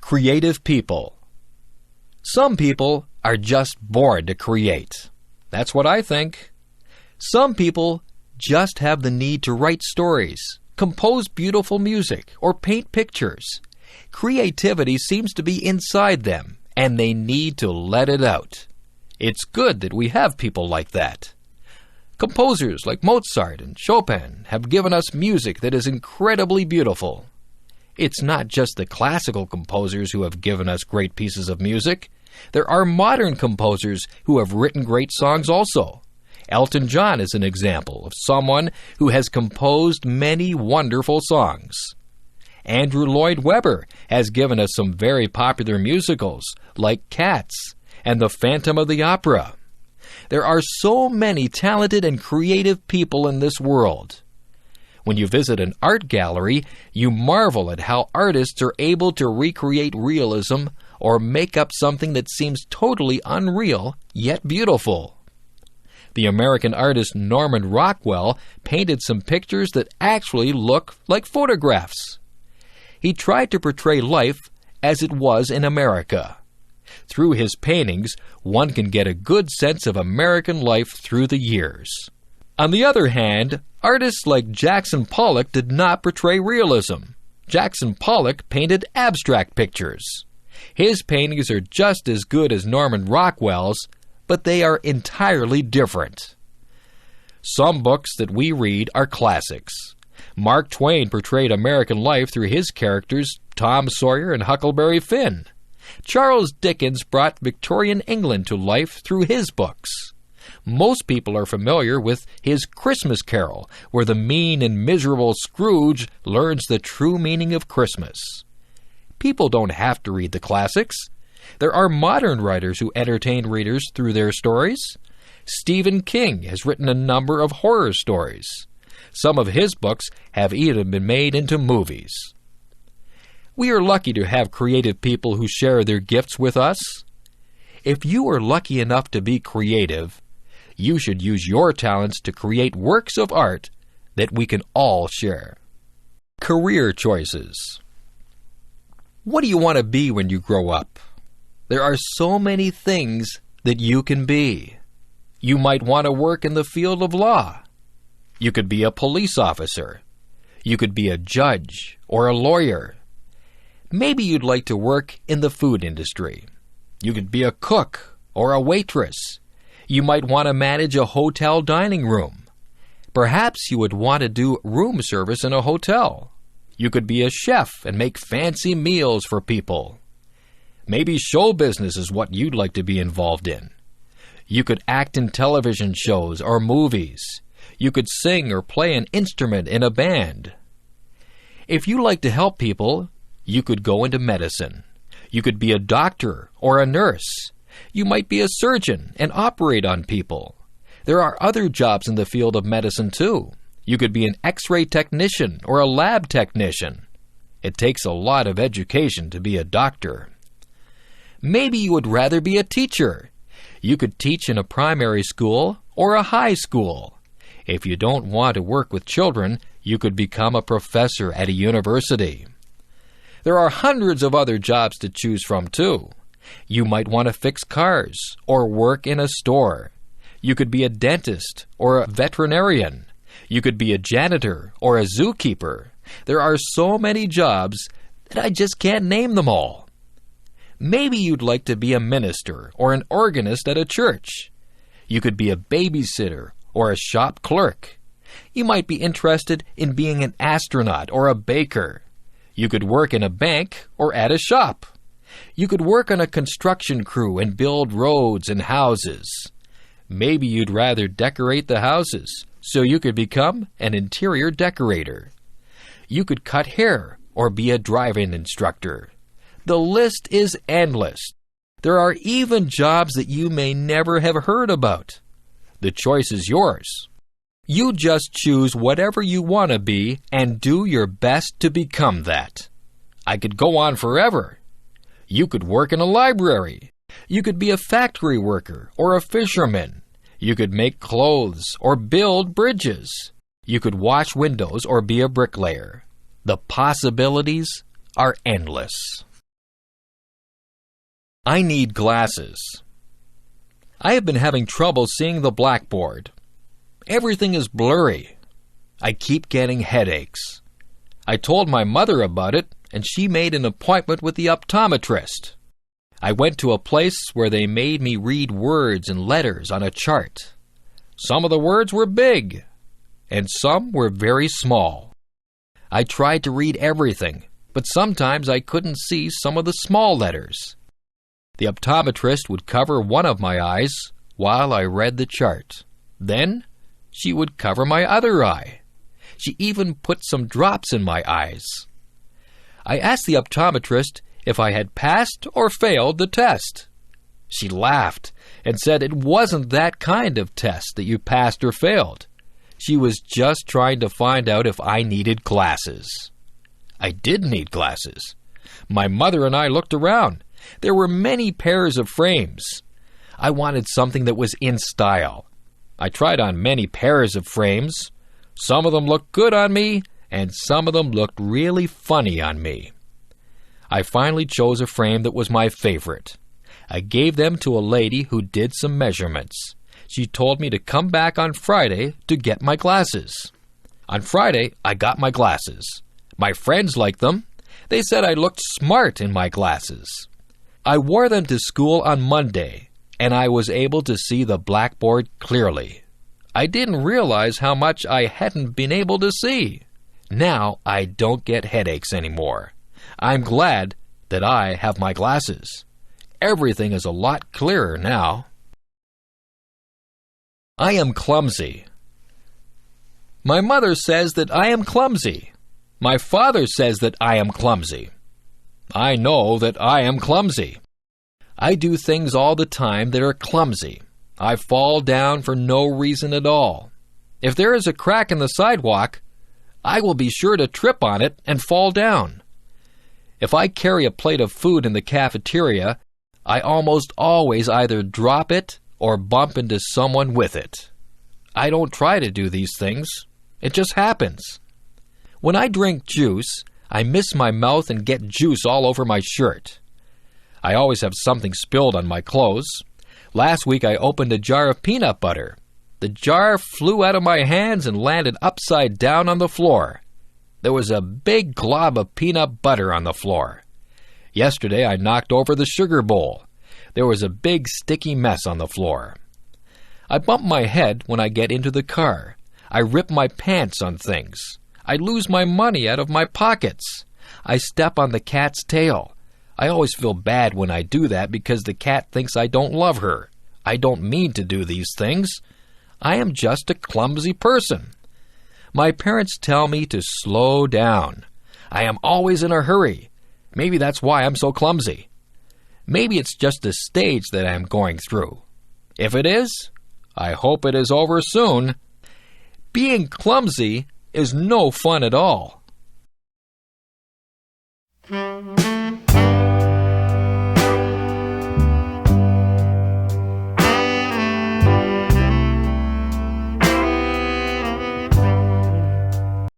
Creative people. Some people are just born to create. That's what I think. Some people just have the need to write stories, compose beautiful music, or paint pictures. Creativity seems to be inside them, and they need to let it out. It's good that we have people like that. Composers like Mozart and Chopin have given us music that is incredibly beautiful. It's not just the classical composers who have given us great pieces of music. There are modern composers who have written great songs also. Elton John is an example of someone who has composed many wonderful songs. Andrew Lloyd Webber has given us some very popular musicals like Cats and The Phantom of the Opera. There are so many talented and creative people in this world. When you visit an art gallery, you marvel at how artists are able to recreate realism or make up something that seems totally unreal, yet beautiful. The American artist Norman Rockwell painted some pictures that actually look like photographs. He tried to portray life as it was in America. Through his paintings, one can get a good sense of American life through the years. On the other hand, artists like Jackson Pollock did not portray realism. Jackson Pollock painted abstract pictures. His paintings are just as good as Norman Rockwell's, but they are entirely different. Some books that we read are classics. Mark Twain portrayed American life through his characters Tom Sawyer and Huckleberry Finn. Charles Dickens brought Victorian England to life through his books. Most people are familiar with his Christmas Carol, where the mean and miserable Scrooge learns the true meaning of Christmas. People don't have to read the classics. There are modern writers who entertain readers through their stories. Stephen King has written a number of horror stories. Some of his books have even been made into movies. We are lucky to have creative people who share their gifts with us. If you are lucky enough to be creative, you should use your talents to create works of art that we can all share. Career choices. What do you want to be when you grow up? There are so many things that you can be. You might want to work in the field of law. You could be a police officer. You could be a judge or a lawyer. Maybe you'd like to work in the food industry. You could be a cook or a waitress. You might want to manage a hotel dining room. Perhaps you would want to do room service in a hotel. You could be a chef and make fancy meals for people. Maybe show business is what you'd like to be involved in. You could act in television shows or movies. You could sing or play an instrument in a band. If you like to help people, you could go into medicine. You could be a doctor or a nurse. You might be a surgeon and operate on people. There are other jobs in the field of medicine too. You could be an X-ray technician or a lab technician. It takes a lot of education to be a doctor. Maybe you would rather be a teacher. You could teach in a primary school or a high school. If you don't want to work with children, you could become a professor at a university. There are hundreds of other jobs to choose from too. You might want to fix cars or work in a store. You could be a dentist or a veterinarian. You could be a janitor or a zookeeper. There are so many jobs that I just can't name them all. Maybe you'd like to be a minister or an organist at a church. You could be a babysitter or a shop clerk. You might be interested in being an astronaut or a baker. You could work in a bank or at a shop. You could work on a construction crew and build roads and houses. Maybe you'd rather decorate the houses, so you could become an interior decorator. You could cut hair or be a driving instructor. The list is endless. There are even jobs that you may never have heard about. The choice is yours. You just choose whatever you want to be and do your best to become that. I could go on forever. You could work in a library. You could be a factory worker or a fisherman. You could make clothes or build bridges. You could wash windows or be a bricklayer. The possibilities are endless. I need glasses. I have been having trouble seeing the blackboard. Everything is blurry. I keep getting headaches. I told my mother about it, and she made an appointment with the optometrist. I went to a place where they made me read words and letters on a chart. Some of the words were big, and some were very small. I tried to read everything, but sometimes I couldn't see some of the small letters. The optometrist would cover one of my eyes while I read the chart. Then she would cover my other eye. She even put some drops in my eyes. I asked the optometrist if I had passed or failed the test. She laughed and said it wasn't that kind of test that you passed or failed. She was just trying to find out if I needed glasses. I did need glasses. My mother and I looked around. There were many pairs of frames. I wanted something that was in style. I tried on many pairs of frames. Some of them looked good on me, and some of them looked really funny on me. I finally chose a frame that was my favorite. I gave them to a lady who did some measurements. She told me to come back on Friday to get my glasses. On Friday, I got my glasses. My friends liked them. They said I looked smart in my glasses. I wore them to school on Monday, and I was able to see the blackboard clearly. I didn't realize how much I hadn't been able to see. Now I don't get headaches anymore. I'm glad that I have my glasses. Everything is a lot clearer now. I am clumsy. My mother says that I am clumsy. My father says that I am clumsy. I know that I am clumsy. I do things all the time that are clumsy. I fall down for no reason at all. If there is a crack in the sidewalk, I will be sure to trip on it and fall down. If I carry a plate of food in the cafeteria, I almost always either drop it or bump into someone with it. I don't try to do these things. It just happens. When I drink juice, I miss my mouth and get juice all over my shirt. I always have something spilled on my clothes. Last week I opened a jar of peanut butter. The jar flew out of my hands and landed upside down on the floor. There was a big glob of peanut butter on the floor. Yesterday I knocked over the sugar bowl. There was a big sticky mess on the floor. I bump my head when I get into the car. I rip my pants on things. I lose my money out of my pockets. I step on the cat's tail. I always feel bad when I do that because the cat thinks I don't love her. I don't mean to do these things. I am just a clumsy person. My parents tell me to slow down. I am always in a hurry. Maybe that's why I'm so clumsy. Maybe it's just a stage that I am going through. If it is, I hope it is over soon. Being clumsy is no fun at all.